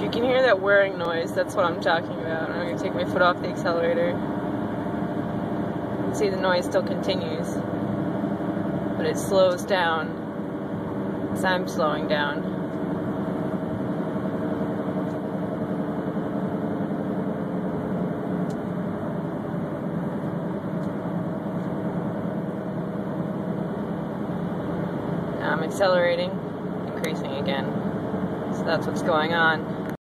you can hear that whirring noise, that's what I'm talking about. I'm going to take my foot off the accelerator. You can see the noise still continues, but it slows down as I'm slowing down. Now I'm accelerating, increasing again. So that's what's going on.